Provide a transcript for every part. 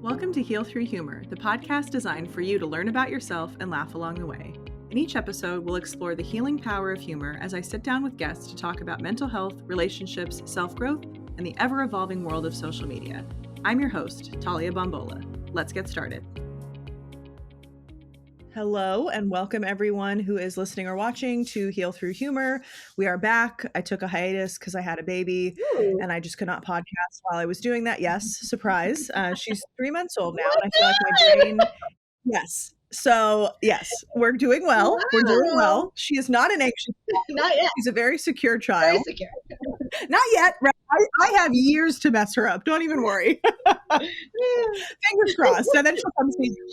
Welcome to Heal Through Humor, the podcast designed for you to learn about yourself and laugh along the way. In each episode, we'll explore the healing power of humor as I sit down with guests to talk about mental health, relationships, self-growth, and the ever-evolving world of social media. I'm your host, Talia Bombola. Let's get started. Hello and welcome everyone who is listening or watching to Heal Through Humor. We are back. I took a hiatus because I had a baby and I just could not podcast while I was doing that. Yes, surprise. She's 3 months old now and I feel like my brain, yes. So yes, we're doing well. Wow. We're doing well. She is not an anxious child. Not yet. She's a very secure child. Very secure. Not yet. I have years to mess her up. Don't even worry. Fingers crossed. And then she'll come see you.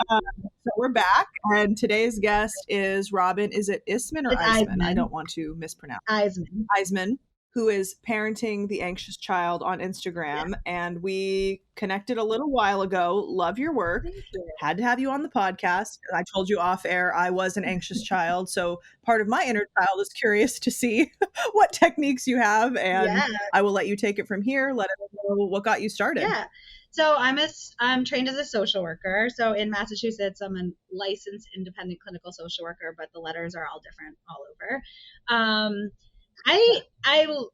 So we're back. And today's guest is Robyn. Is it Isman or Isman? I don't want to mispronounce. Isman, who is parenting the anxious child on Instagram. Yeah. And we connected a little while ago. Love your work. Thank you. Had to have you on the podcast. I told you off air I was an anxious child. So part of my inner child is curious to see what techniques you have. And I will let you take it from here. Let everyone know what got you started. Yeah. So I'm trained as a social worker. So in Massachusetts, I'm a licensed independent clinical social worker, but the letters are all different all over.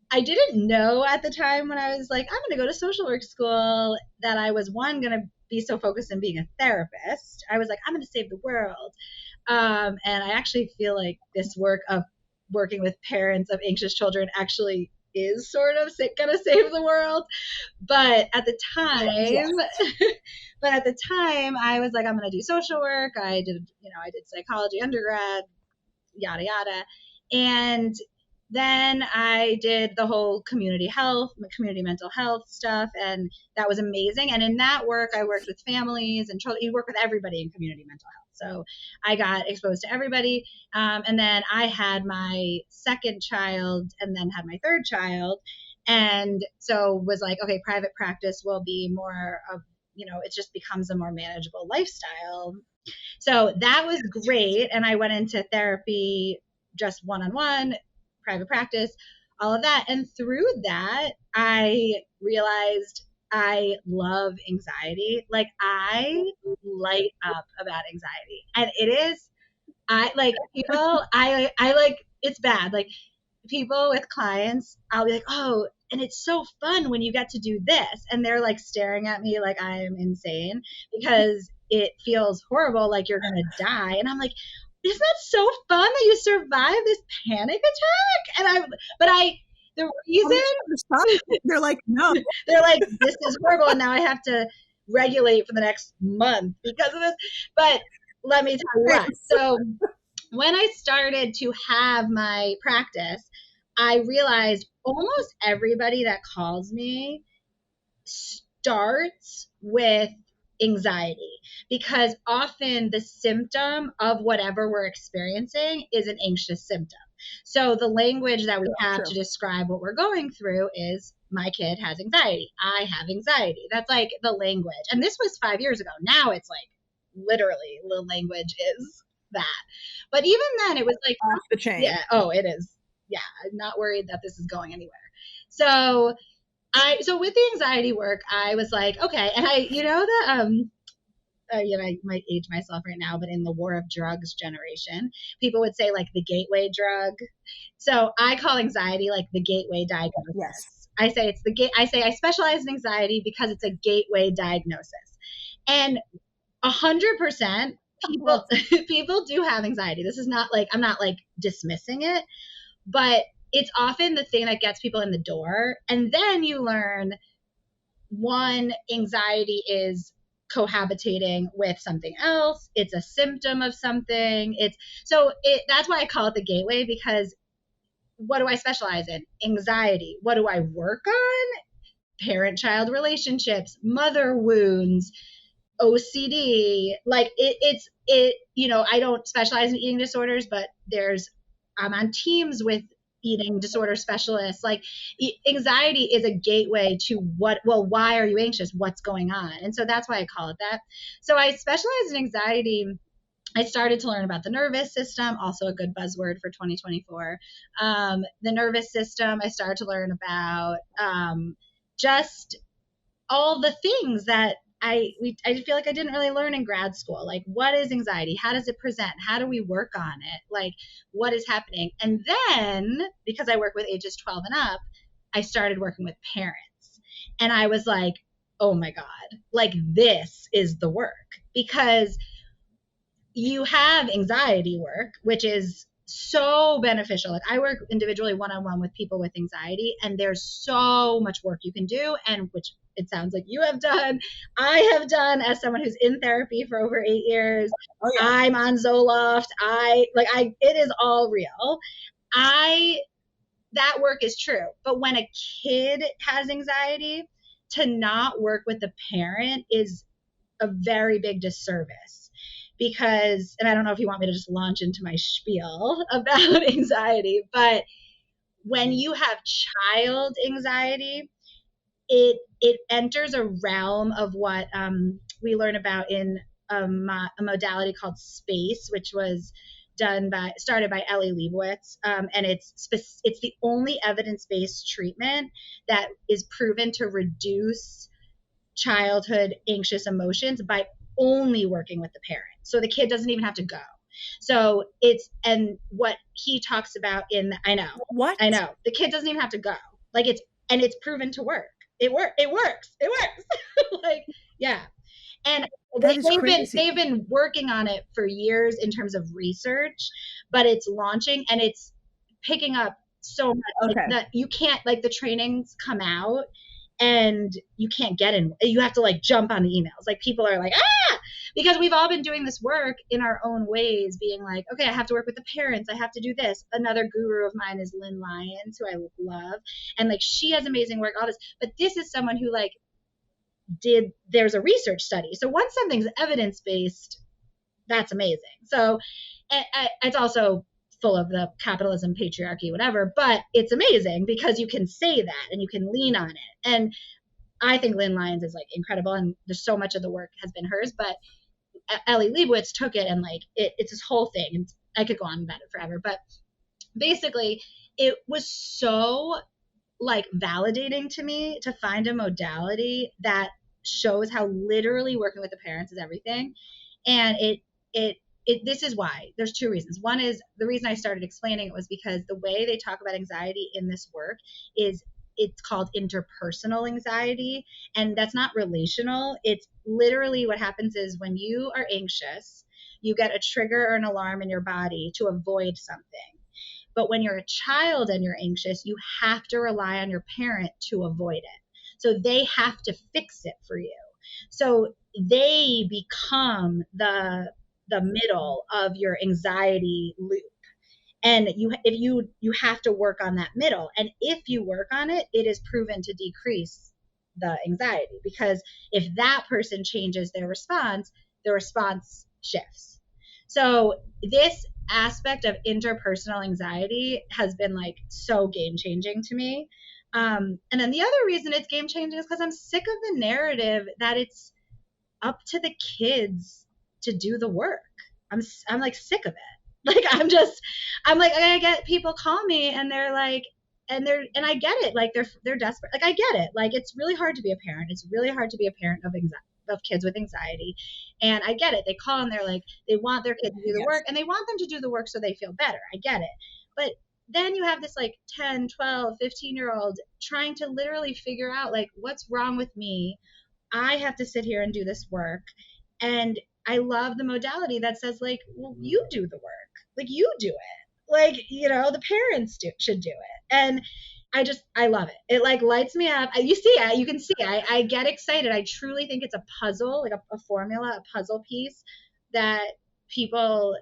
I didn't know at the time when I was like, I'm going to go to social work school that I was going to be so focused on being a therapist. I was like, I'm going to save the world. And I actually feel like this work of working with parents of anxious children actually is sort of going to save the world. But at the time, I was like, I'm going to do social work. I did psychology undergrad, yada, yada. And then I did the whole community mental health stuff, and that was amazing. And in that work, I worked with families and children. You work with everybody in community mental health. So I got exposed to everybody. And then I had my second child and then had my third child. And so was like, okay, private practice will be more of, it just becomes a more manageable lifestyle. So that was great. And I went into therapy just one-on-one, private practice, all of that. And through that, I realized I love anxiety. Like I light up about anxiety. And it is, it's bad. Like people with clients, I'll be like, oh, and it's so fun when you get to do this. And they're like staring at me like I'm insane because it feels horrible. Like you're going to die. And I'm like, isn't that so fun that you survived this panic attack? The reason they're like, no, they're like, this is horrible. And now I have to regulate for the next month because of this. But let me tell you what. So when I started to have my practice, I realized almost everybody that calls me starts with anxiety, because often the symptom of whatever we're experiencing is an anxious symptom. So the language that we have to describe what we're going through is, my kid has anxiety. I have anxiety. That's like the language. And this was 5 years ago. Now it's like literally the language is that. But even then it was like off the chain. Yeah. Oh, it is. Yeah. I'm not worried that this is going anywhere. So with the anxiety work, I was like, okay. And I might age myself right now, but in the war of drugs generation, people would say like the gateway drug. So I call anxiety like the gateway diagnosis. Yes. I say I specialize in anxiety because it's a gateway diagnosis. And 100% people do have anxiety. This is not like, I'm not like dismissing it, but it's often the thing that gets people in the door. And then you learn, one, anxiety is cohabitating with something else. It's a symptom of something. That's why I call it the gateway, because what do I specialize in? Anxiety. What do I work on? Parent-child relationships, mother wounds, OCD. Like I don't specialize in eating disorders, but I'm on teams with eating disorder specialists. Like anxiety is a gateway to why are you anxious? What's going on? And so that's why I call it that. So I specialize in anxiety. I started to learn about the nervous system, also a good buzzword for 2024. The nervous system, I started to learn about just all the things that I feel like I didn't really learn in grad school. Like, what is anxiety? How does it present? How do we work on it? Like, what is happening? And then, because I work with ages 12 and up, I started working with parents. And I was like, oh my God, like, this is the work. Because you have anxiety work, which is so beneficial. Like, I work individually one-on-one with people with anxiety, and there's so much work you can do, and which it sounds like you have done. I have done as someone who's in therapy for over 8 years. Oh yeah. I'm on Zoloft. It is all real. That work is true. But when a kid has anxiety, to not work with the parent is a very big disservice. Because, and I don't know if you want me to just launch into my spiel about anxiety, but when you have child anxiety, it enters a realm of what we learn about in a modality called SPACE, which was started by Ellie Leibovitz, and it's the only evidence-based treatment that is proven to reduce childhood anxious emotions by only working with the parent. So the kid doesn't even have to go. So and what he talks about I know, the kid doesn't even have to go. Like, it's proven to work. It works. Like, yeah. And they've been working on it for years in terms of research, but it's launching and it's picking up so much. Okay. Like, that you can't, like, the trainings come out and you can't get in. You have to, like, jump on the emails. Like, people are like, because we've all been doing this work in our own ways, being like, okay, I have to work with the parents. I have to do this. Another guru of mine is Lynn Lyons, who I love. And, like, she has amazing work, all this. But this is someone who, like, there's a research study. So once something's evidence-based, that's amazing. So it's also full of the capitalism, patriarchy, whatever, but it's amazing because you can say that and you can lean on it. And I think Lynn Lyons is, like, incredible, and there's so much of the work has been hers, but Ellie Leibovitz took it and, like, it's this whole thing, and I could go on about it forever, but basically it was so, like, validating to me to find a modality that shows how literally working with the parents is everything. And this is why. There's two reasons. One is, the reason I started explaining it was because the way they talk about anxiety in this work is it's called interpersonal anxiety, and that's not relational. It's literally what happens is when you are anxious, you get a trigger or an alarm in your body to avoid something. But when you're a child and you're anxious, you have to rely on your parent to avoid it. So they have to fix it for you. So they become the middle of your anxiety loop. And you have to work on that middle. And if you work on it, it is proven to decrease the anxiety, because if that person changes their response, the response shifts. So this aspect of interpersonal anxiety has been, like, so game changing to me. And then the other reason it's game changing is because I'm sick of the narrative that it's up to the kids to do the work. I'm like sick of it. Like, I'm like, I get people call me and they're like, and I get it. Like, they're desperate. Like, I get it. Like, it's really hard to be a parent. It's really hard to be a parent of kids with anxiety. And I get it. They call and they're like, they want their kid to do the work, and they want them to do the work so they feel better. I get it. But then you have this, like, 10, 12, 15-year-old trying to literally figure out, like, what's wrong with me? I have to sit here and do this work. And I love the modality that says, like, well, you do the work. Like, you do it. Like, the parents should do it. And I love it. It, like, lights me up. You can see, I get excited. I truly think it's a puzzle, like a formula, a puzzle piece that people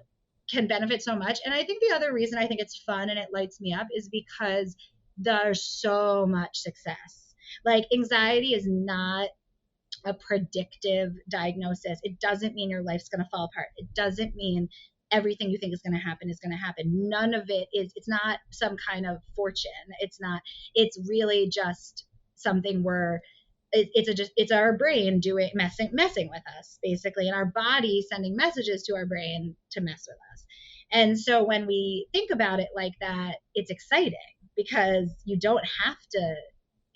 can benefit so much. And I think the other reason I think it's fun and it lights me up is because there's so much success. Like, anxiety is not a predictive diagnosis. It doesn't mean your life's going to fall apart. It doesn't mean everything you think is going to happen is going to happen. None of it is. It's not some kind of fortune. It's really just something where it's our brain messing with us, basically, and our body sending messages to our brain to mess with us. And so when we think about it like that, it's exciting because you don't have to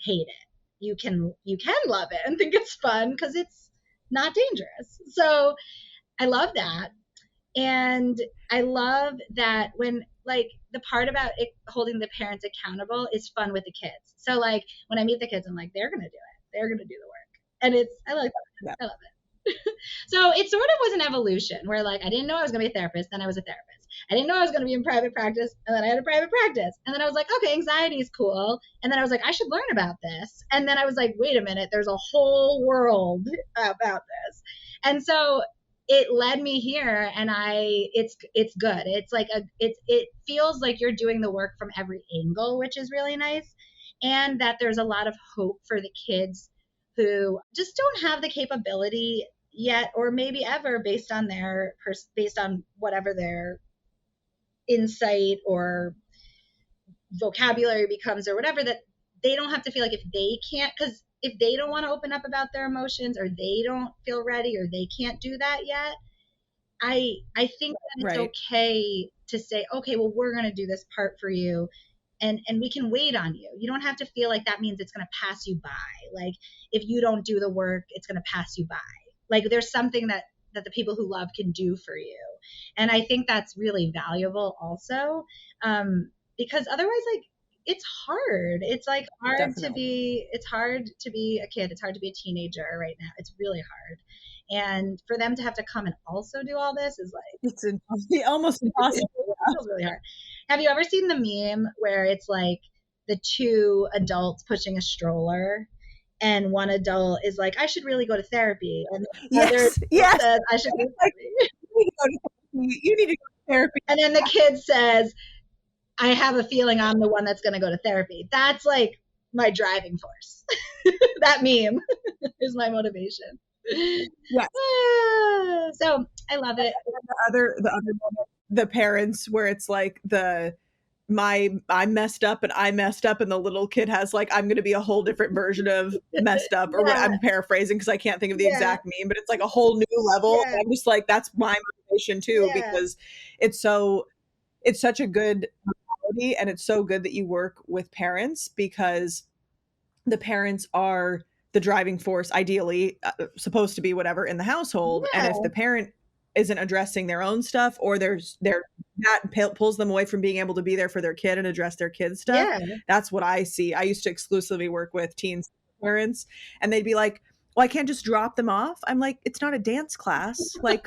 hate it. You can love it and think it's fun because it's not dangerous. So I love that. And I love that when like the part about it, holding the parents accountable is fun with the kids. So like when I meet the kids, I'm like, they're going to do it. They're going to do the work. And I like that. Yeah. I love it. So it sort of was an evolution where like, I didn't know I was going to be a therapist. Then I was a therapist. I didn't know I was going to be in private practice. And then I had a private practice. And then I was like, okay, anxiety is cool. And then I was like, I should learn about this. And then I was like, wait a minute, there's a whole world about this. And so it led me here, and it's good. It's like it feels like you're doing the work from every angle, which is really nice. And that there's a lot of hope for the kids who just don't have the capability yet, or maybe ever, based on whatever their insight or vocabulary becomes or whatever, that they don't have to feel like if they can't, because if they don't want to open up about their emotions, or they don't feel ready, or they can't do that yet, I think that it's okay to say, okay, well, we're going to do this part for you, and we can wait on you. You don't have to feel like that means it's going to pass you by. Like if you don't do the work, it's going to pass you by. Like there's something that the people who love can do for you. And I think that's really valuable also, because otherwise, like, it's hard. It's like hard to be a kid. It's hard to be a teenager right now. It's really hard. And for them to have to come and also do all this is like, it's almost impossible. It feels really hard. Have you ever seen the meme where it's like the two adults pushing a stroller, and one adult is like, I should really go to therapy, and the other says, I should go to therapy. You need to go to therapy. And then the kid says, I have a feeling I'm the one that's going to go to therapy. That's like my driving force. That meme is my motivation. Yes. So I love it. The parents where it's like I messed up and the little kid has like, I'm going to be a whole different version of messed up, or what I'm paraphrasing because I can't think of the exact meme, but it's like a whole new level. And I'm just like, that's my motivation too, because it's such a good reality, and it's so good that you work with parents, because the parents are the driving force, ideally supposed to be, whatever, in the household. And if the parent isn't addressing their own stuff, or that pulls them away from being able to be there for their kid and address their kid's stuff. That's what I see. I used to exclusively work with teens parents, and they'd be like, well, I can't just drop them off. I'm like, it's not a dance class. Like,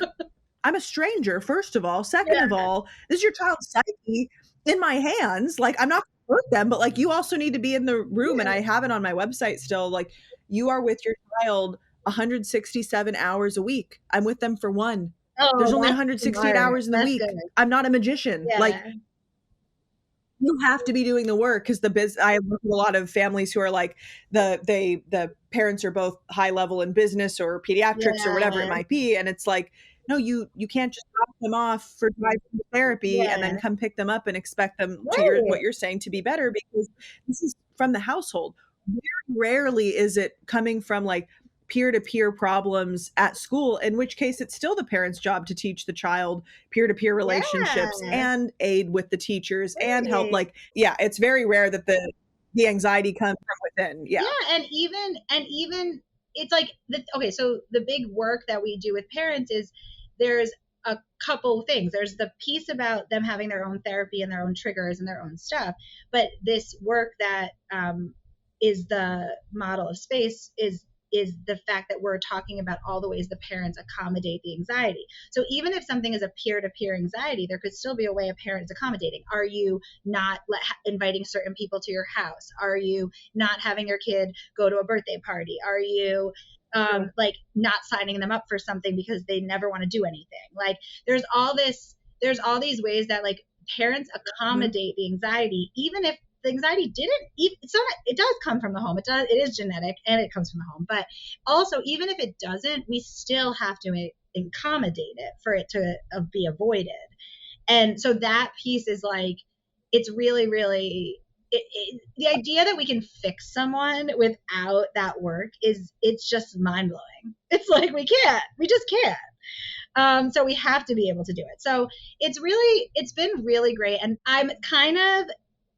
I'm a stranger, first of all. Second of all, this is your child's psyche in my hands. Like, I'm not going to hurt them, but like, you also need to be in the room. And I have it on my website still. Like, you are with your child 167 hours a week. I'm with them for one. There's only 168 hours in the week. Good. I'm not a magician. Like, you have to be doing the work, because I work with a lot of families who are like, the parents are both high level in business or pediatrics or whatever it might be. And it's like, no, you can't just drop them off for therapy and then come pick them up and expect them to what you're saying to be better, because this is from the household. Very rarely is it coming from like peer-to-peer problems at school, in which case it's still the parent's job to teach the child peer-to-peer relationships and aid with the teachers and help. Like, it's very rare that the anxiety comes from within. And even it's like so the big work that we do with parents is, there's a couple things. There's the piece about them having their own therapy and their own triggers and their own stuff, but this work that is the model of space is the fact that we're talking about all the ways the parents accommodate the anxiety. So even if something is a peer-to-peer anxiety, there could still be a way a parent is accommodating. Are you not inviting certain people to your house? Are you not having your kid go to a birthday party? Are you like not signing them up for something because they never want to do anything? Like, there's all these ways that like parents accommodate the anxiety, even if the anxiety it does come from the home. It is genetic and it comes from the home. But also, even if it doesn't, we still have to accommodate it for it to be avoided. And so that piece is like, it's really, really, the idea that we can fix someone without that work it's just mind blowing. It's like, we just can't. So we have to be able to do it. So it's been really great. And I'm kind of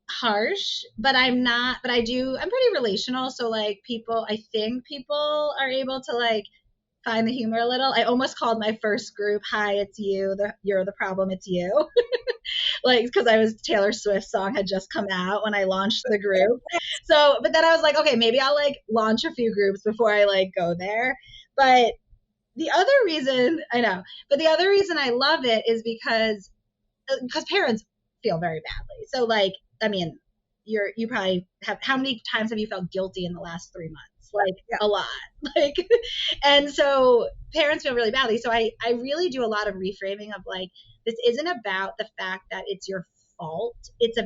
harsh, but I'm pretty relational. So like, I think people are able to like find the humor a little. I almost called my first group, "Hi, it's you. You're the problem. It's you." Like, because I was Taylor Swift's song had just come out when I launched the group. So, but then I was like, okay, maybe I'll like launch a few groups before I like go there. But the other reason the other reason I love it is because parents feel very badly. So like, I mean, you probably have, how many times have you felt guilty in the last 3 months? Like a lot. Like, and so parents feel really badly. So I really do a lot of reframing of like, this isn't about the fact that it's your fault. It's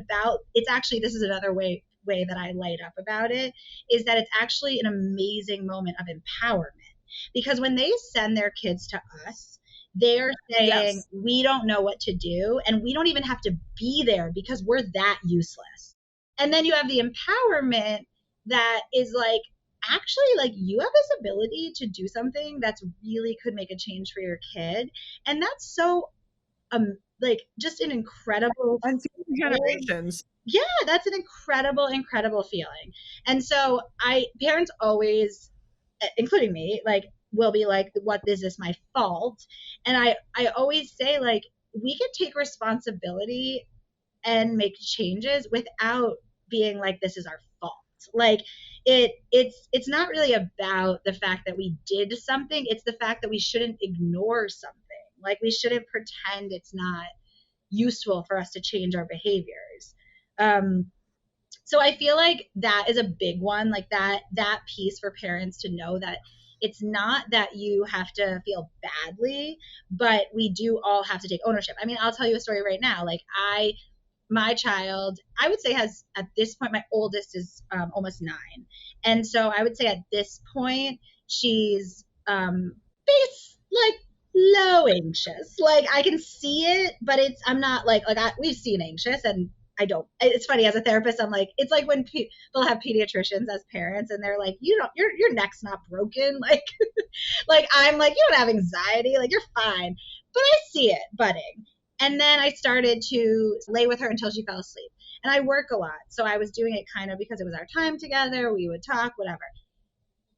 actually, this is another way that I light up about it, is that it's actually an amazing moment of empowerment. Because when they send their kids to us, they're saying, we don't know what to do, and we don't even have to be there because we're that useless. And then you have the empowerment that is like, actually, like, you have this ability to do something that's really could make a change for your kid. And that's so like just an incredible generations. Yeah, that's an incredible feeling. And so parents always, including me, like, will be like, what is this my fault? And I always say, like, we can take responsibility and make changes without being like, this is our fault. Like, it's not really about the fact that we did something. It's the fact that we shouldn't ignore something. Like, we shouldn't pretend it's not useful for us to change our behaviors. So I feel like that is a big one, like that piece for parents to know that it's not that you have to feel badly, but we do all have to take ownership. I mean, I'll tell you a story right now. Like, my child, I would say, has, at this point, my oldest is almost 9. And so I would say at this point, she's like low anxious. Like, I can see it, but I'm not like we've seen anxious, and I don't. It's funny, as a therapist, I'm like, it's like when people have pediatricians as parents, and they're like, your neck's not broken. Like, like, I'm like, you don't have anxiety. Like, you're fine. But I see it budding. And then I started to lay with her until she fell asleep. And I work a lot. So I was doing it kind of because it was our time together. We would talk, whatever.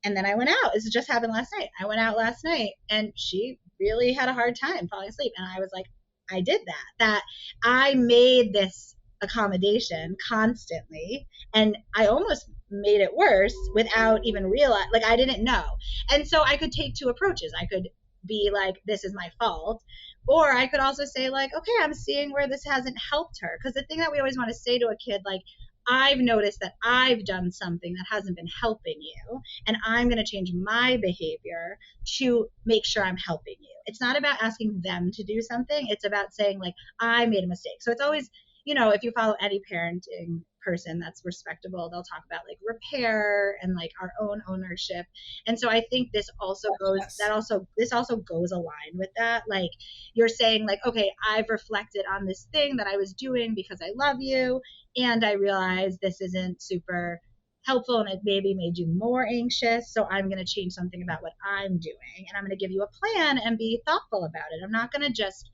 And then I went out. This just happened last night. I went out last night, and she really had a hard time falling asleep. And I was like, I did that I made this accommodation constantly, and I almost made it worse without even realize, like, I didn't know. And so I could take two approaches. I could be like, this is my fault, or I could also say, like, okay, I'm seeing where this hasn't helped her. Because the thing that we always want to say to a kid, like, I've noticed that I've done something that hasn't been helping you, and I'm going to change my behavior to make sure I'm helping you. It's not about asking them to do something. It's about saying, like, I made a mistake. So it's always, if you follow any parenting person that's respectable, they'll talk about like repair and like our own ownership. And so I think this also goes aligned with that. Like, you're saying, like, okay, I've reflected on this thing that I was doing because I love you, and I realized this isn't super helpful, and it maybe made you more anxious. So I'm going to change something about what I'm doing, and I'm going to give you a plan and be thoughtful about it. I'm not going to just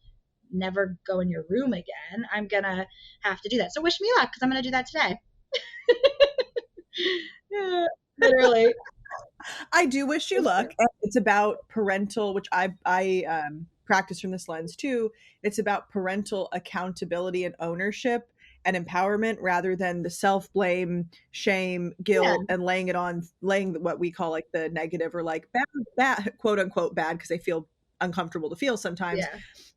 never go in your room again. I'm going to have to do that. So wish me luck, because I'm going to do that today. Yeah, literally. I do wish you luck. It's about parental, which I practice from this lens too. It's about parental accountability and ownership and empowerment, rather than the self-blame, shame, guilt, and laying what we call like the negative, or like bad quote unquote bad, because they feel uncomfortable to feel sometimes,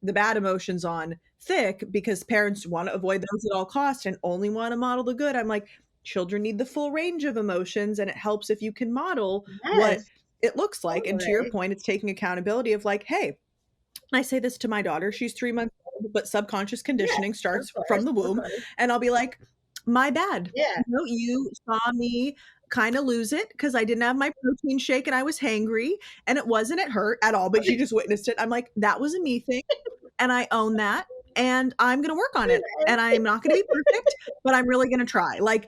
the bad emotions on thick, because parents want to avoid those at all costs and only want to model the good. I'm like, children need the full range of emotions, and it helps if you can model what it looks like. And to your point, it's taking accountability of like, hey, I say this to my daughter, she's 3 months old, but subconscious conditioning starts from the womb. And I'll be like, my bad. You saw me kind of lose it because I didn't have my protein shake and I was hangry, and it hurt at all, but she just witnessed it. I'm like, that was a me thing, and I own that, and I'm going to work on it, and I'm not going to be perfect, but I'm really going to try. Like,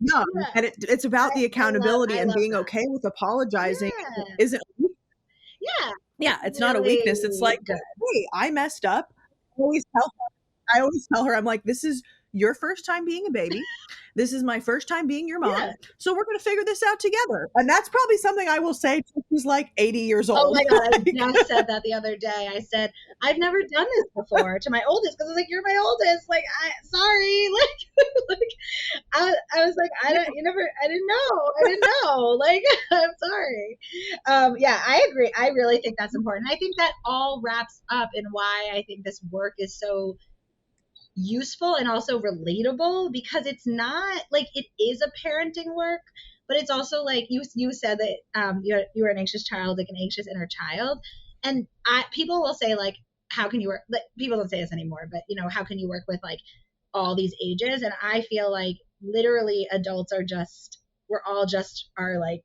young, and it's about the accountability and being okay with apologizing. Isn't it's not a weakness. It's like, hey, I messed up. I always tell her, I'm like, this is your first time being a baby. This is my first time being your mom. Yeah. So we're going to figure this out together. And that's probably something I will say to who's like 80 years old. Oh my God, I just said that the other day. I said, I've never done this before to my oldest, because I was like, you're my oldest. Like, sorry. I was like, I didn't know. Like, I'm sorry. Yeah, I agree. I really think that's important. I think that all wraps up in why I think this work is so useful and also relatable, because it's not like, it is a parenting work, but it's also like you said that you were an anxious child, like an anxious inner child, and people will say like, how can you work, like, people don't say this anymore, but how can you work with like all these ages? And I feel like literally adults we're all just our like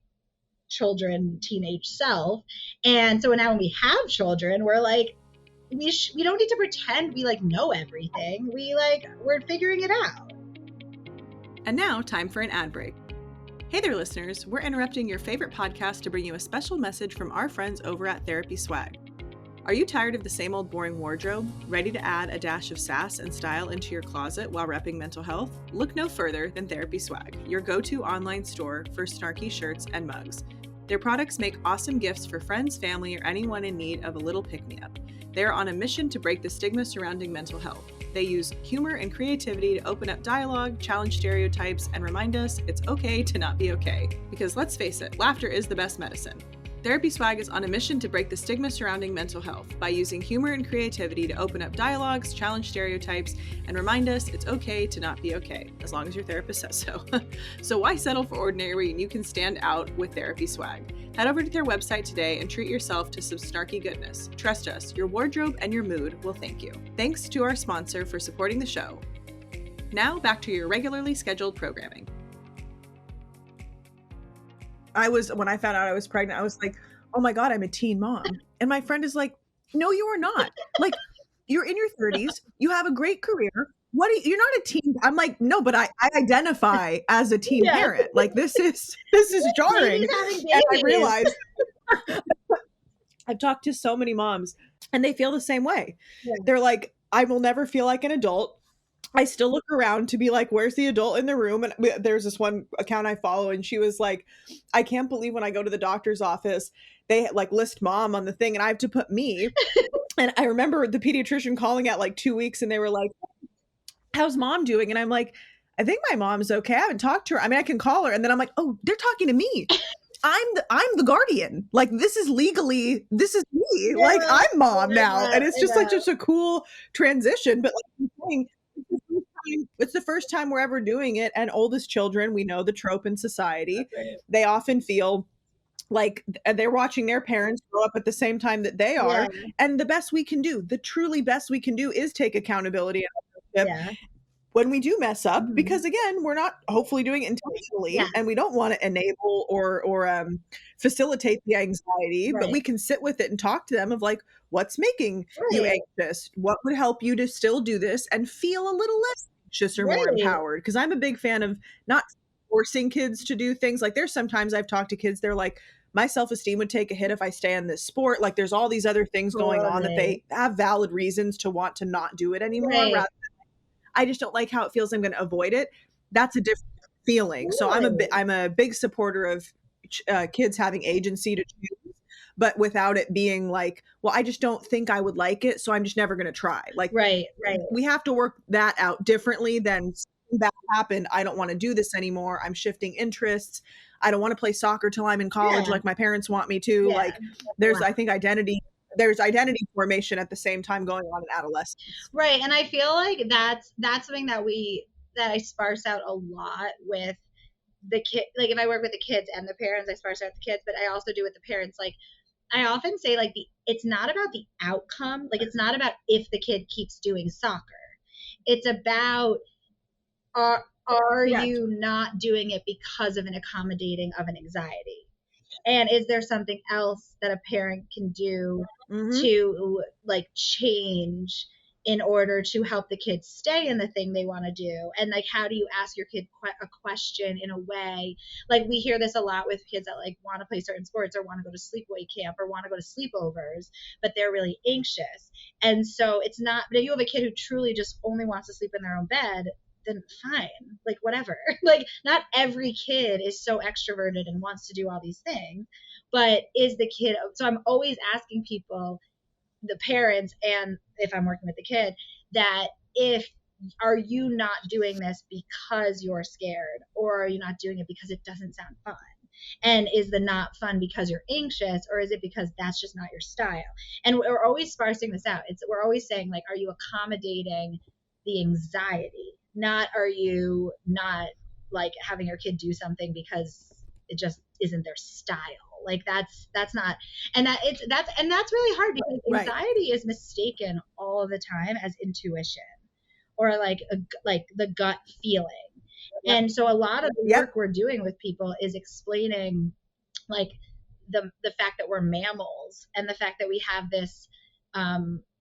children, teenage self. And so now when we have children, we're like, we don't need to pretend we like know everything. We're figuring it out. And now, time for an ad break. Hey there, listeners. We're interrupting your favorite podcast to bring you a special message from our friends over at Therapy Swag. Are you tired of the same old boring wardrobe? Ready to add a dash of sass and style into your closet while repping mental health? Look no further than Therapy Swag, your go-to online store for snarky shirts and mugs. Their products make awesome gifts for friends, family, or anyone in need of a little pick-me-up. They are on a mission to break the stigma surrounding mental health. They use humor and creativity to open up dialogue, challenge stereotypes, and remind us it's okay to not be okay. Because let's face it, laughter is the best medicine. Therapy Swag is on a mission to break the stigma surrounding mental health by using humor and creativity to open up dialogues, challenge stereotypes, and remind us it's okay to not be okay, as long as your therapist says so. So why settle for ordinary when you can stand out with Therapy Swag? Head over to their website today and treat yourself to some snarky goodness. Trust us, your wardrobe and your mood will thank you. Thanks to our sponsor for supporting the show. Now back to your regularly scheduled programming. When I found out I was pregnant, I was like, oh my God, I'm a teen mom. And my friend is like, no, you are not. Like, you're in your 30s. You have a great career. You're not a teen. I'm like, no, but I identify as a teen parent. Like, this is jarring. And I realized I've talked to so many moms and they feel the same way. Yeah. They're like, I will never feel like an adult. I still look around to be like, where's the adult in the room? And there's this one account I follow, and she was like, I can't believe when I go to the doctor's office, they like list mom on the thing and I have to put me. And I remember the pediatrician calling at like 2 weeks and they were like, how's mom doing? And I'm like, I think my mom's okay. I haven't talked to her. I mean, I can call her. And then I'm like, oh, they're talking to me. I'm the guardian. Like, this is me. Yeah, like, I'm mom now. And it's just like just a cool transition. But like I'm saying, it's the first time we're ever doing it. And oldest children, we know the trope in society. Right. They often feel like they're watching their parents grow up at the same time that they are. Yeah. And the best we can do, the truly best we can do, is take accountability and ownership when we do mess up, because again, we're not hopefully doing it intentionally, and we don't want to enable or facilitate the anxiety, but we can sit with it and talk to them of like, what's making you anxious? What would help you to still do this and feel a little less anxious or more empowered? Because I'm a big fan of not forcing kids to do things. Like, there's sometimes I've talked to kids, they're like, my self-esteem would take a hit if I stay in this sport. Like, there's all these other things going on that they have valid reasons to want to not do it anymore. Rather than, I just don't like how it feels, I'm going to avoid it. That's a different feeling. So I'm a big supporter of kids having agency to choose, but without it being like, well, I just don't think I would like it, so I'm just never going to try. Like, we have to work that out differently than that happened. I don't want to do this anymore. I'm shifting interests. I don't want to play soccer till I'm in college like my parents want me to. Like, I think there's identity formation at the same time going on in adolescence. Right. And I feel like that's something that I sparse out a lot with the kid. Like, if I work with the kids and the parents, I sparse out the kids, but I also do with the parents. Like, I often say, like, it's not about the outcome. Like, it's not about if the kid keeps doing soccer. It's about, are you not doing it because of an accommodating of an anxiety? And is there something else that a parent can do to like change in order to help the kids stay in the thing they want to do? And like, how do you ask your kid a question in a way? Like, we hear this a lot with kids that like want to play certain sports or want to go to sleepaway camp or want to go to sleepovers, but they're really anxious. And so it's not, but if you have a kid who truly just only wants to sleep in their own bed, then fine, like whatever. Like not every kid is so extroverted and wants to do all these things, but is the kid, so I'm always asking people, the parents, and if I'm working with the kid, that if, are you not doing this because you're scared, or are you not doing it because it doesn't sound fun? And is the not fun because you're anxious, or is it because that's just not your style? And we're always sparsing this out. We're always saying, like, are you accommodating the anxiety? Not, are you not like having your kid do something because it just isn't their style? Like that's not, and that's really hard, because anxiety is mistaken all the time as intuition, or like the gut feeling. And so a lot of the work we're doing with people is explaining, like, the fact that we're mammals, and the fact that we have this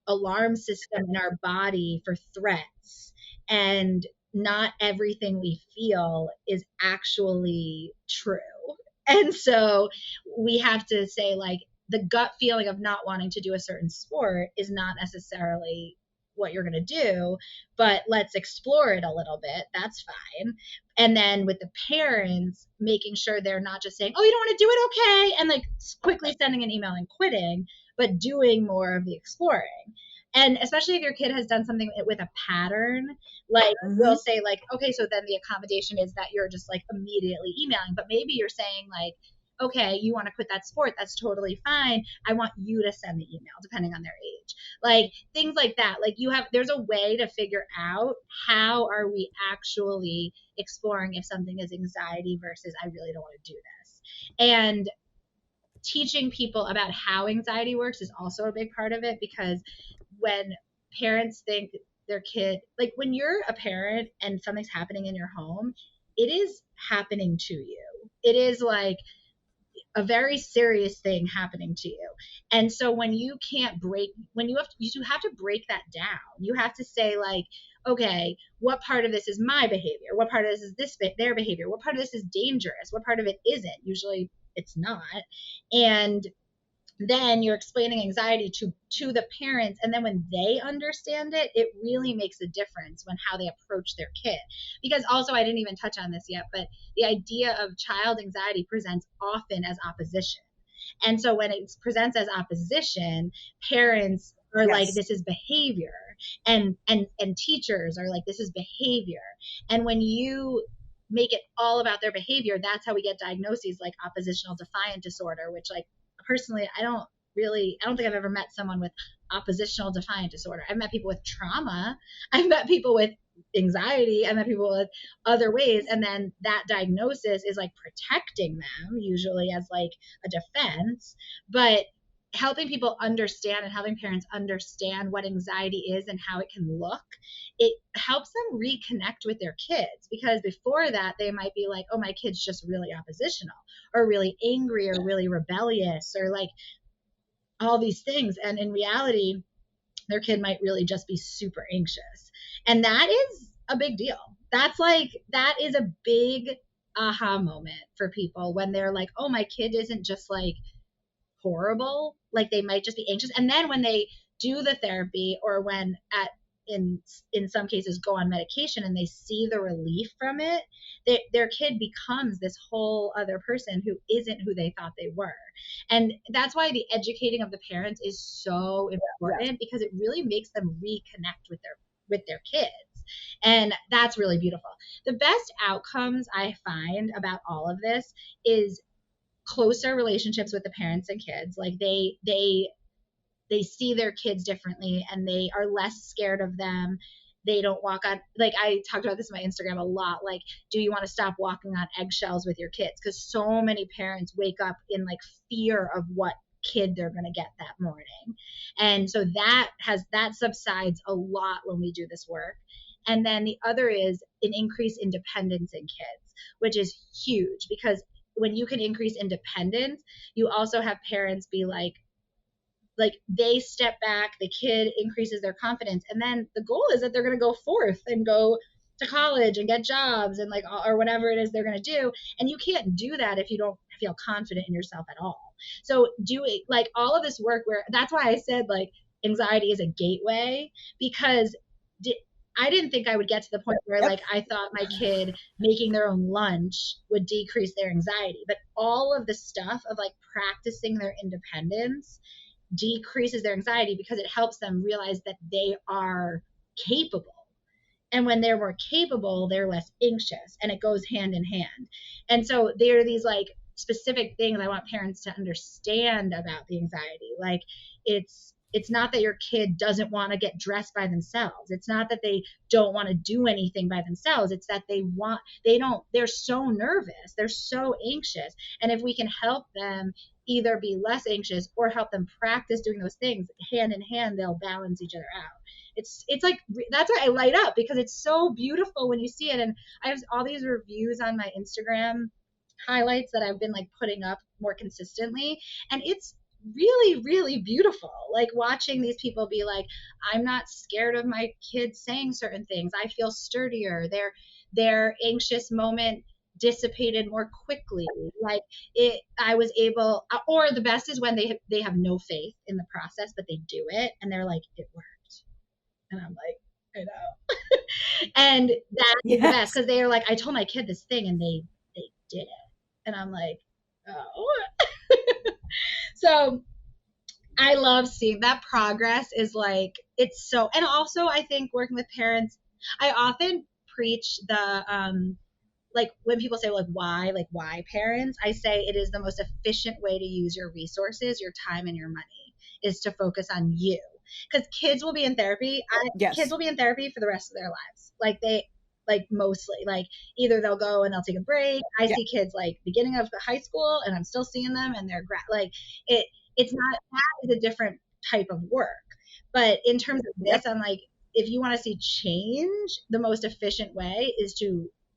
alarm system in our body for threats, and not everything we feel is actually true. And so we have to say, like, the gut feeling of not wanting to do a certain sport is not necessarily what you're going to do, but let's explore it a little bit. That's fine. And then with the parents, making sure they're not just saying, oh, you don't want to do it? Okay. And like quickly sending an email and quitting, but doing more of the exploring. And especially if your kid has done something with a pattern, like we'll say, like, okay, so then the accommodation is that you're just like immediately emailing, but maybe you're saying, like, okay, you want to quit that sport, that's totally fine. I want you to send the email, depending on their age. Like things like that. Like there's a way to figure out, how are we actually exploring if something is anxiety versus I really don't want to do this. And teaching people about how anxiety works is also a big part of it, because when parents think their kid, like when you're a parent and something's happening in your home, it is happening to you. It is like a very serious thing happening to you. And so when you can't break, when you have to break that down. You have to say, like, okay, what part of this is my behavior? What part of this is their behavior? What part of this is dangerous? What part of it isn't? Usually it's not. And then you're explaining anxiety to the parents, and then when they understand it, it really makes a difference when how they approach their kid. Because also, I didn't even touch on this yet, but the idea of child anxiety presents often as opposition. And so when it presents as opposition, parents are like, this is behavior, and teachers are like, this is behavior. And when you make it all about their behavior, that's how we get diagnoses like oppositional defiant disorder, which, like, personally, I don't think I've ever met someone with oppositional defiant disorder. I've met people with trauma. I've met people with anxiety. I've met people with other ways. And then that diagnosis is like protecting them, usually as like a defense. But helping people understand, and helping parents understand what anxiety is and how it can look, it helps them reconnect with their kids. Because before that, they might be like, oh, my kid's just really oppositional, or really angry, or really rebellious, or like all these things. And in reality, their kid might really just be super anxious. And that is a big deal. That is a big aha moment for people, when they're like, oh, my kid isn't just like horrible, like they might just be anxious. And then when they do the therapy, or when in some cases go on medication, and they see the relief from it, their kid becomes this whole other person who isn't who they thought they were. And that's why the educating of the parents is so important, because it really makes them reconnect with their kids. And that's really beautiful. The best outcomes I find about all of this is closer relationships with the parents and kids. Like they see their kids differently, and they are less scared of them. They don't walk on, like I talked about this on my Instagram a lot, like, do you want to stop walking on eggshells with your kids? Because so many parents wake up in like fear of what kid they're going to get that morning. And so that subsides a lot when we do this work. And then the other is an increased independence in kids, which is huge, because when you can increase independence, you also have parents be like they step back, the kid increases their confidence, and then the goal is that they're going to go forth and go to college and get jobs and like, or whatever it is they're going to do. And you can't do that if you don't feel confident in yourself at all. So doing like all of this work, where that's why I said like anxiety is a gateway, because I didn't think I would get to the point where like I thought my kid making their own lunch would decrease their anxiety, but all of the stuff of like practicing their independence decreases their anxiety because it helps them realize that they are capable. And when they're more capable, they're less anxious, and it goes hand in hand. And so there are these like specific things I want parents to understand about the anxiety. Like it's not that your kid doesn't want to get dressed by themselves. It's not that they don't want to do anything by themselves. It's that they're so nervous. They're so anxious. And if we can help them either be less anxious or help them practice doing those things hand in hand, they'll balance each other out. It's like, that's why I light up, because it's so beautiful when you see it. And I have all these reviews on my Instagram highlights that I've been like putting up more consistently, and it's really, really beautiful. Like watching these people be like, I'm not scared of my kids saying certain things. I feel sturdier. Their anxious moment dissipated more quickly. Like I was able, or the best is when they have no faith in the process, but they do it and they're like, it worked. And I'm like, I know. And that is the best, because they are like, I told my kid this thing and they did it. And I'm like, oh. So I love seeing that progress is like, it's so, and also I think working with parents, I often preach the, like when people say why parents, I say it is the most efficient way to use your resources, your time, and your money is to focus on you. Because kids will be in therapy. Kids will be in therapy for the rest of their lives. Like mostly, like either they'll go and they'll take a break. I see kids like beginning of high school, and I'm still seeing them, and they're like it's not, that is a different type of work. But in terms of this, I'm like, if you want to see change, the most efficient way is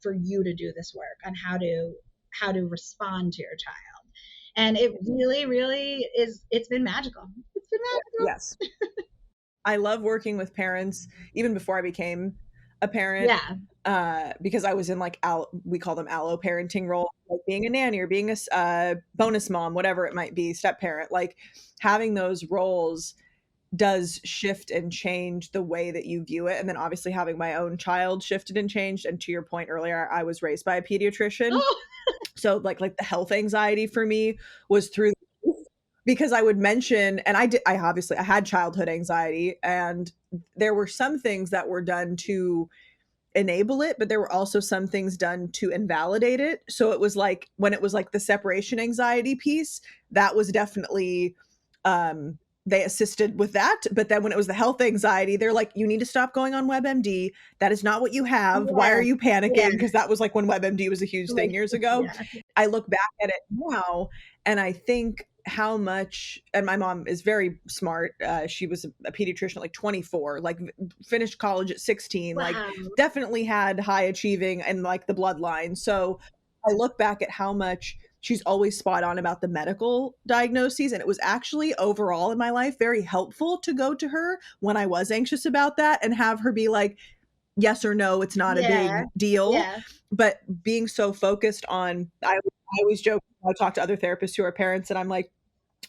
for you to do this work on how to respond to your child. And it really, really is, it's been magical. It's been magical. Yes. I love working with parents even before I became a parent. Because I was in like, we call them allo parenting roles, like being a nanny or being a bonus mom, whatever it might be, step parent. Like having those roles does shift and change the way that you view it. And then obviously having my own child shifted and changed. And to your point earlier, I was raised by a pediatrician. So like the health anxiety for me was through, because I would mention, and I had childhood anxiety, and there were some things that were done to enable it, but there were also some things done to invalidate it. So it was like, when it was like the separation anxiety piece, that was definitely, they assisted with that. But then when it was the health anxiety, they're like, you need to stop going on WebMD. That is not what you have. Yeah. Why are you panicking? Because that was like when WebMD was a huge thing years ago. Yeah. I look back at it now and I think how much, and my mom is very smart. She was a pediatrician at like 24, like finished college at 16, wow. Like definitely had high achieving and like the bloodline. So I look back at how much she's always spot on about the medical diagnoses. And it was actually overall in my life very helpful to go to her when I was anxious about that and have her be like, yes or no, it's not a big deal. Yeah. But being so focused on, I always joke, I talk to other therapists who are parents and I'm like,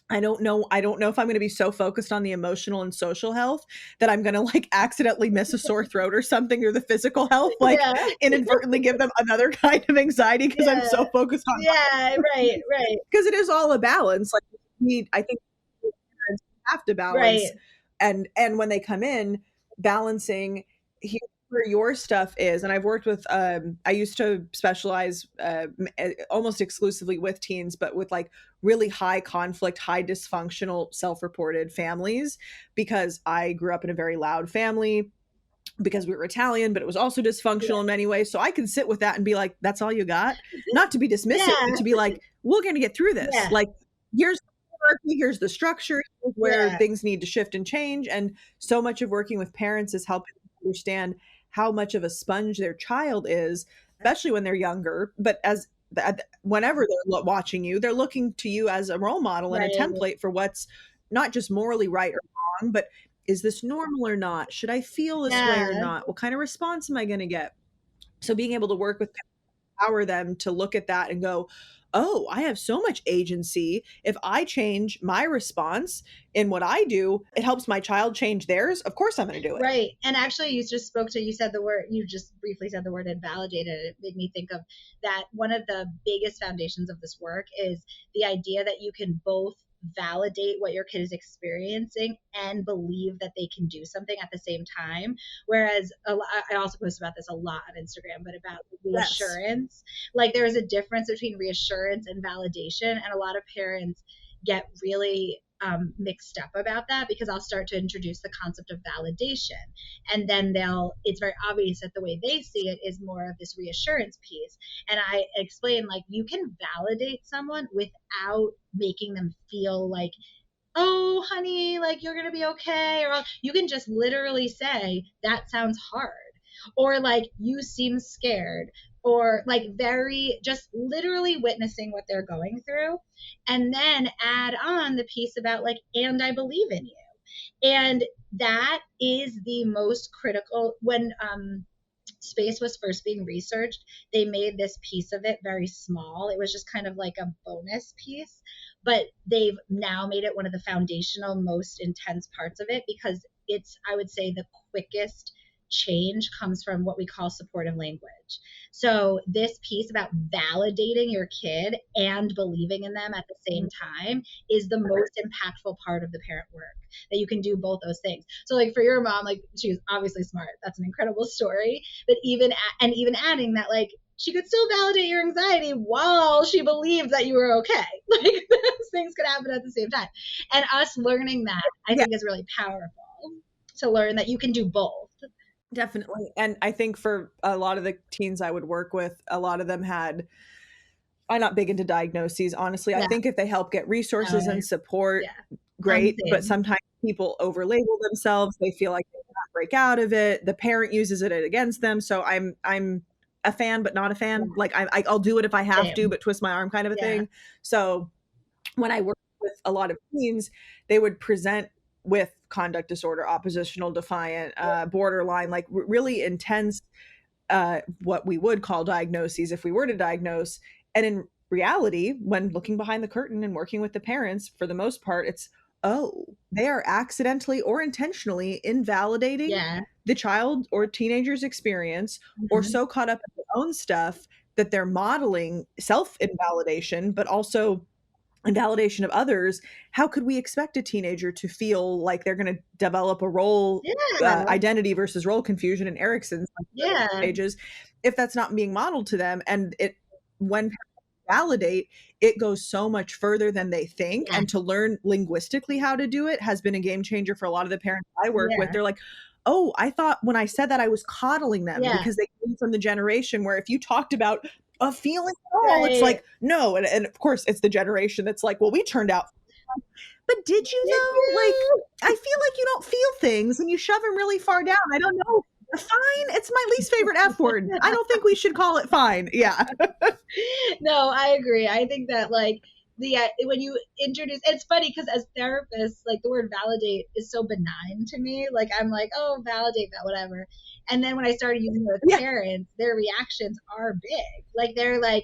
I don't know if I'm going to be so focused on the emotional and social health that I'm going to like accidentally miss a sore throat or something, or the physical health, like inadvertently give them another kind of anxiety because I'm so focused on right. Because it is all a balance. Like I think parents have to balance, and when they come in, balancing where your stuff is. And I've worked with, I used to specialize almost exclusively with teens, but with like really high conflict, high dysfunctional, self-reported families, because I grew up in a very loud family because we were Italian, but it was also dysfunctional in many ways. So I can sit with that and be like, that's all you got? Not to be dismissive, but to be like, we're going to get through this. Like, here's the hierarchy, here's the structure, here's where things need to shift and change. And so much of working with parents is helping them understand how much of a sponge their child is, especially when they're younger. But whenever they're watching you, they're looking to you as a role model and a template for what's not just morally right or wrong, but is this normal or not? Should I feel this way or not? What kind of response am I going to get? So being able to work with empower them to look at that and go, oh, I have so much agency. If I change my response in what I do, it helps my child change theirs. Of course I'm going to do it. Right. And actually, you just said the word, you just briefly said the word invalidated. It made me think of that one of the biggest foundations of this work is the idea that you can both validate what your kid is experiencing and believe that they can do something at the same time. Whereas I also post about this a lot on Instagram, but about reassurance. Yes. Like there is a difference between reassurance and validation. And a lot of parents get really mixed up about that, because I'll start to introduce the concept of validation, and then it's very obvious that the way they see it is more of this reassurance piece. And I explain, like, you can validate someone without making them feel like, oh honey, like you're gonna be okay, or you can just literally say that sounds hard, or like you seem scared, or like very just literally witnessing what they're going through, and then add on the piece about like, and I believe in you. And that is the most critical. When space was first being researched, they made this piece of it very small. It was just kind of like a bonus piece, but they've now made it one of the foundational, most intense parts of it, because it's, I would say, the quickest change comes from what we call supportive language. So this piece about validating your kid and believing in them at the same time is the most impactful part of the parent work, that you can do both those things. So like for your mom, like she's obviously smart. That's an incredible story. But even adding that, like, she could still validate your anxiety while she believed that you were okay. Like those things could happen at the same time. And us learning that, I think, is really powerful, to learn that you can do both. Definitely. And I think for a lot of the teens I would work with, a lot of them I'm not big into diagnoses, honestly. I think if they help get resources and support, great. But sometimes people overlabel themselves. They feel like they cannot break out of it. The parent uses it against them. So I'm a fan, but not a fan. Like I'll do it if I have to, but twist my arm kind of a thing. So when I work with a lot of teens, they would present with conduct disorder, oppositional, defiant, borderline, like really intense, what we would call diagnoses if we were to diagnose. And in reality, when looking behind the curtain and working with the parents, for the most part, it's, oh, they are accidentally or intentionally invalidating the child or teenager's experience, or so caught up in their own stuff that they're modeling self-invalidation, but also invalidation of others. How could we expect a teenager to feel like they're going to develop a role, identity versus role confusion in Erickson's stages, if that's not being modeled to them? And when validate, it goes so much further than they think. And to learn linguistically how to do it has been a game changer for a lot of the parents I work with. They're like, oh, I thought when I said that I was coddling them, because they came from the generation where if you talked about a feeling at all, it's like, no. And of course it's the generation that's like, well, we turned out, but did you though? Like, I feel like you don't feel things and you shove them really far down. I don't know. Fine. It's my least favorite F word. I don't think we should call it fine. Yeah. No, I agree. I think that like when you introduce, it's funny because as therapists, like the word validate is so benign to me. Like I'm like, oh, validate that, whatever. And then when I started using it with parents, their reactions are big. Like they're like,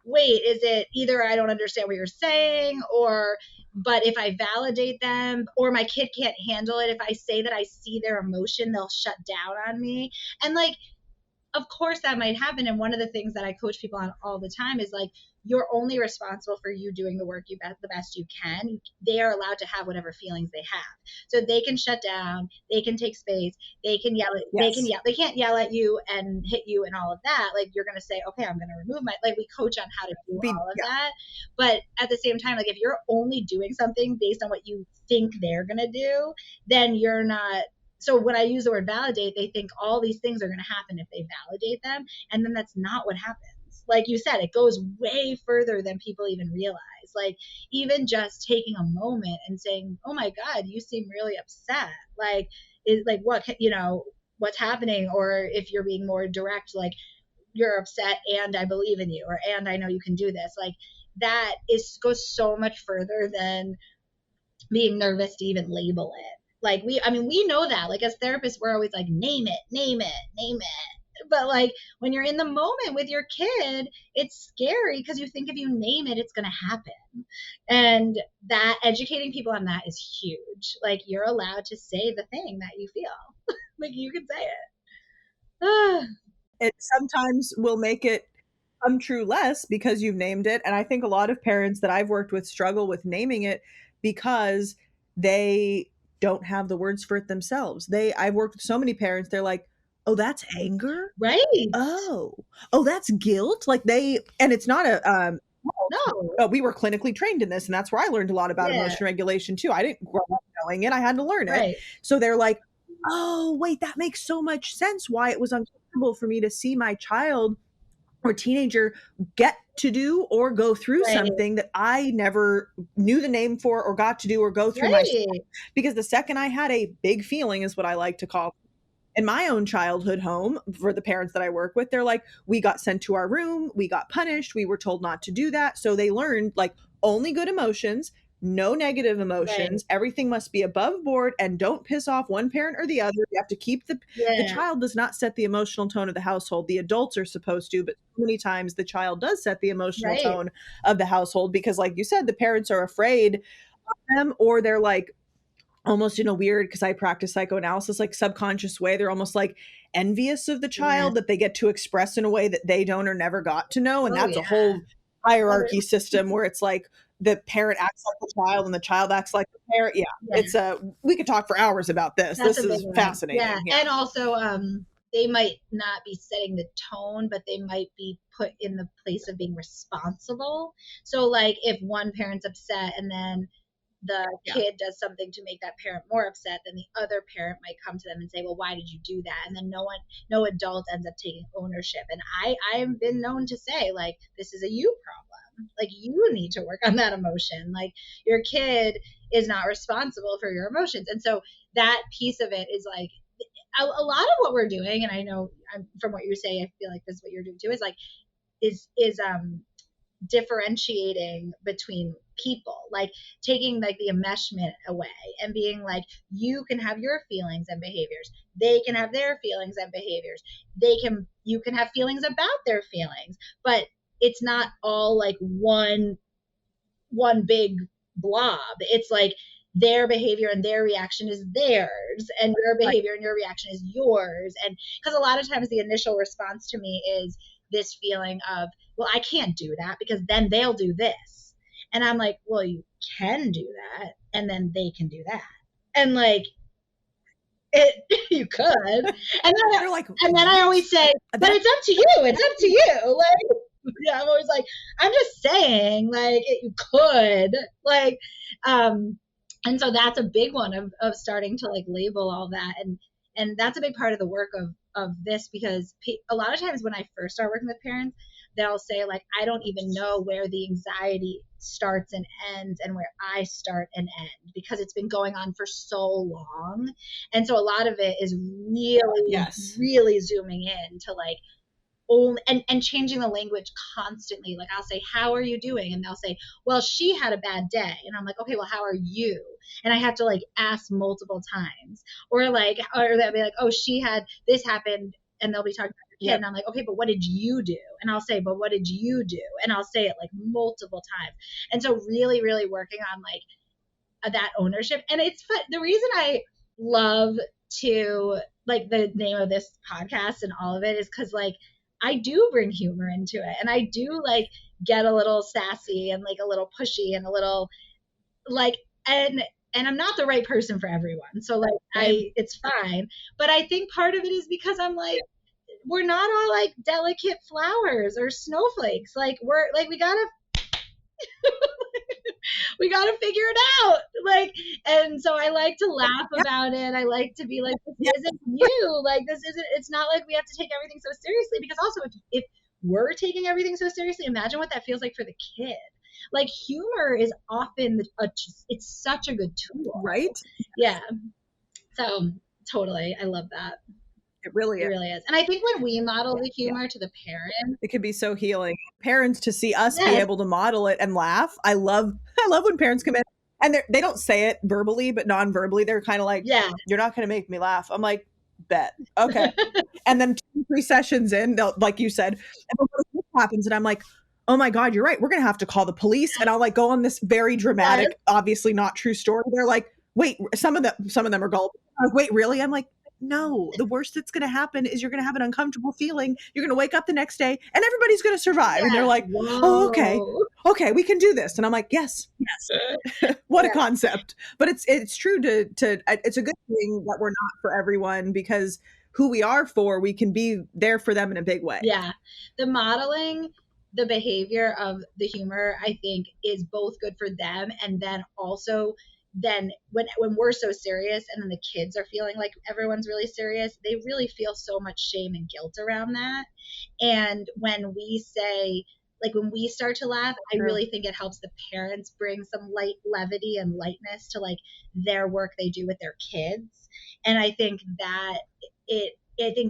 wait, is it either I don't understand what you're saying, but if I validate them, or my kid can't handle it, if I say that I see their emotion, they'll shut down on me. And like, of course that might happen. And one of the things that I coach people on all the time is like, you're only responsible for you doing the work the best you can. They are allowed to have whatever feelings they have. So they can shut down, they can take space, they can yell at, they can't yell at you and hit you and all of that. Like you're going to say, okay, I'm going to remove like we coach on how to do all of that. But at the same time, like if you're only doing something based on what you think they're going to do, then you're not. So when I use the word validate, they think all these things are going to happen if they validate them. And then that's not what happens. Like you said, it goes way further than people even realize. Like even just taking a moment and saying, oh my God, you seem really upset. Like, is like, what, what's happening? Or if you're being more direct, like you're upset and I believe in you, or, and I know you can do this. Like that goes so much further than being nervous to even label it. Like we know that, like as therapists, we're always like, name it. But like when you're in the moment with your kid, it's scary because you think if you name it, it's going to happen. And that educating people on that is huge. Like you're allowed to say the thing that you feel. Like you can say it. It sometimes will make it come true less because you've named it. And I think a lot of parents that I've worked with struggle with naming it because they don't have the words for it themselves. I've worked with so many parents, they're like, oh, that's anger? Right. Oh, that's guilt? Like and it's not no. we were clinically trained in this, and that's where I learned a lot about emotion regulation too. I didn't grow up knowing it. I had to learn it. So they're like, oh, wait, that makes so much sense why it was uncomfortable for me to see my child or teenager get to do or go through something that I never knew the name for or got to do or go through myself. Because the second I had a big feeling, is what I like to call in my own childhood home, for the parents that I work with, they're like, we got sent to our room, we got punished, we were told not to do that. So they learned like only good emotions, no negative emotions. Everything must be above board and don't piss off one parent or the other. You have to keep the child does not set the emotional tone of the household. The adults are supposed to, but so many times the child does set the emotional tone of the household because, like you said, the parents are afraid of them, or they're like, almost in a weird, because I practice psychoanalysis, like subconscious way, they're almost like envious of the child that they get to express in a way that they don't or never got to know. And that's a whole hierarchy system where it's like the parent acts like the child and the child acts like the parent. It's we could talk for hours about this. This is fascinating. And also they might not be setting the tone, but they might be put in the place of being responsible. So like if one parent's upset and then the kid does something to make that parent more upset, then the other parent might come to them and say, well, why did you do that? And then no adult ends up taking ownership. And I've been known to say, like, this is a you problem. Like, you need to work on that emotion. Like, your kid is not responsible for your emotions. And so that piece of it is like a lot of what we're doing. And I know from what you say, I feel like this is what you're doing too, is like, is differentiating between people, like taking like the enmeshment away and being like, you can have your feelings and behaviors, they can have their feelings and behaviors, you can have feelings about their feelings, but it's not all like one big blob. It's like their behavior and their reaction is theirs, and your behavior and your reaction is yours. And because a lot of times the initial response to me is this feeling of, well, I can't do that because then they'll do this. And I'm like, well, you can do that, and then they can do that. And like, you could. And then, like, and then I always say, but it's up to you. It's up to you. Like, yeah, I'm always like, I'm just saying, like, you could. Like, and so that's a big one of starting to like label all that. And that's a big part of the work of this, because a lot of times when I first start working with parents, they'll say like, I don't even know where the anxiety starts and ends and where I start and end, because it's been going on for so long. And so a lot of it is really, really zooming in to like, and changing the language constantly. Like I'll say, how are you doing? And they'll say, well, she had a bad day. And I'm like, okay, well, how are you? And I have to like ask multiple times, or they'll be like, oh, she had this happened. And they'll be talking about your kid. And I'm like, okay, but what did you do? And I'll say, but what did you do? And I'll say it like multiple times. And so really, really working on like that ownership. And it's fun. The reason I love to like the name of this podcast and all of it is because like I do bring humor into it, and I do like get a little sassy and like a little pushy and a little like, and I'm not the right person for everyone. So like it's fine. But I think part of it is because I'm like, we're not all like delicate flowers or snowflakes. Like we gotta figure it out. Like, and so I like to laugh about it. I like to be like, this isn't you. Like, it's not like we have to take everything so seriously, because also if we're taking everything so seriously, imagine what that feels like for the kid. Like humor is often it's such a good tool. Right? Yeah. So totally. I love that. It really is. And I think when we model the humor to the parents, it can be so healing. Parents to see us be able to model it and laugh. I love when parents come in and they don't say it verbally, but non-verbally, they're kind of like, you're not going to make me laugh. I'm like, Bet. Okay. And then 2-3 sessions in, they'll, like you said, and then what if this happens? And I'm like, oh my God, you're right. We're going to have to call the police. And I'll like go on this very dramatic, obviously not true story. They're like, wait, some of them are gullible. I'm like, wait, really? I'm like, no, the worst that's going to happen is you're going to have an uncomfortable feeling. You're going to wake up the next day and everybody's going to survive. Yeah. And they're like, oh, okay, we can do this. And I'm like, yes. What a concept. But it's true to it's a good thing that we're not for everyone, because who we are for, we can be there for them in a big way. Yeah. The modeling, the behavior of the humor, I think, is both good for them, and then also when we're so serious and then the kids are feeling like everyone's really serious, they really feel so much shame and guilt around that. And when we say, like, when we start to laugh, I really think it helps the parents bring some levity and lightness to like their work they do with their kids. And I think that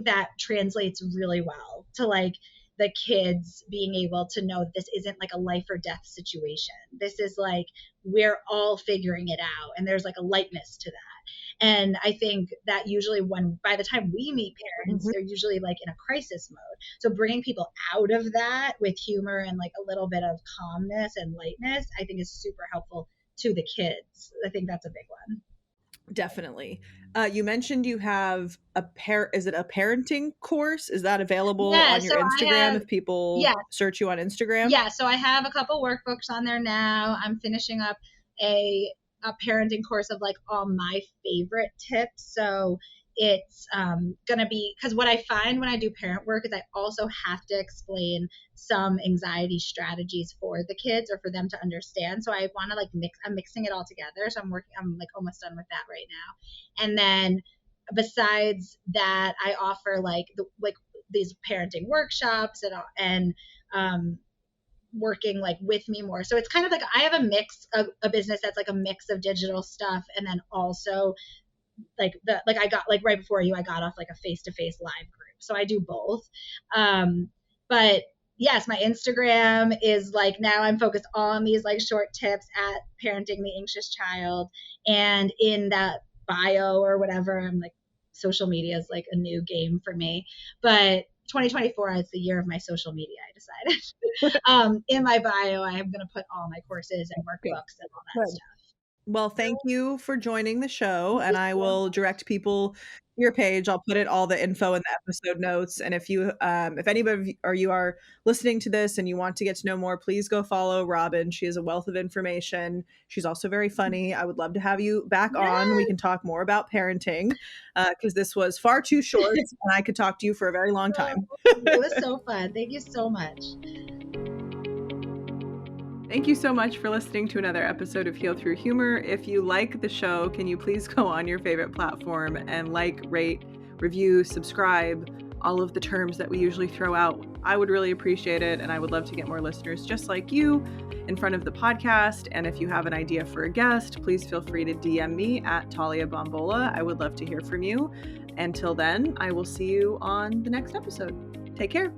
that translates really well to like the kids being able to know that this isn't like a life or death situation. This is like, we're all figuring it out, and there's like a lightness to that. And I think that usually by the time we meet parents, they're usually like in a crisis mode. So bringing people out of that with humor and like a little bit of calmness and lightness, I think is super helpful to the kids. I think that's a big one. Definitely. You mentioned you have is it a parenting course? Is that available on your Instagram if people search you on Instagram? Yeah, so I have a couple workbooks on there now. I'm finishing up a parenting course of like all my favorite tips. So it's going to be, because what I find when I do parent work is I also have to explain some anxiety strategies for the kids or for them to understand. So I want to like I'm mixing it all together. So I'm like almost done with that right now. And then besides that, I offer like these parenting workshops and working like with me more. So it's kind of like I have a business that's like a mix of digital stuff, and then also like I got like right before you, I got off like a face-to-face live group. So I do both. But yes, my Instagram is like, now I'm focused on these like short tips at parenting the anxious child. And in that bio or whatever, I'm like, social media is like a new game for me. But 2024 is the year of my social media, I decided. In my bio, I am going to put all my courses and workbooks and all that stuff. Well, thank you for joining the show, and I will direct people to your page. I'll put all the info in the episode notes. And if anybody or you are listening to this and you want to get to know more, please go follow Robyn. She is a wealth of information. She's also very funny. I would love to have you back on. We can talk more about parenting, because this was far too short, and I could talk to you for a very long time. It was so fun. Thank you so much. Thank you so much for listening to another episode of Heal Through Humor. If you like the show, can you please go on your favorite platform and like, rate, review, subscribe, all of the terms that we usually throw out. I would really appreciate it, and I would love to get more listeners just like you in front of the podcast. And if you have an idea for a guest, please feel free to DM me at Talia Bombola. I would love to hear from you. Until then, I will see you on the next episode. Take care.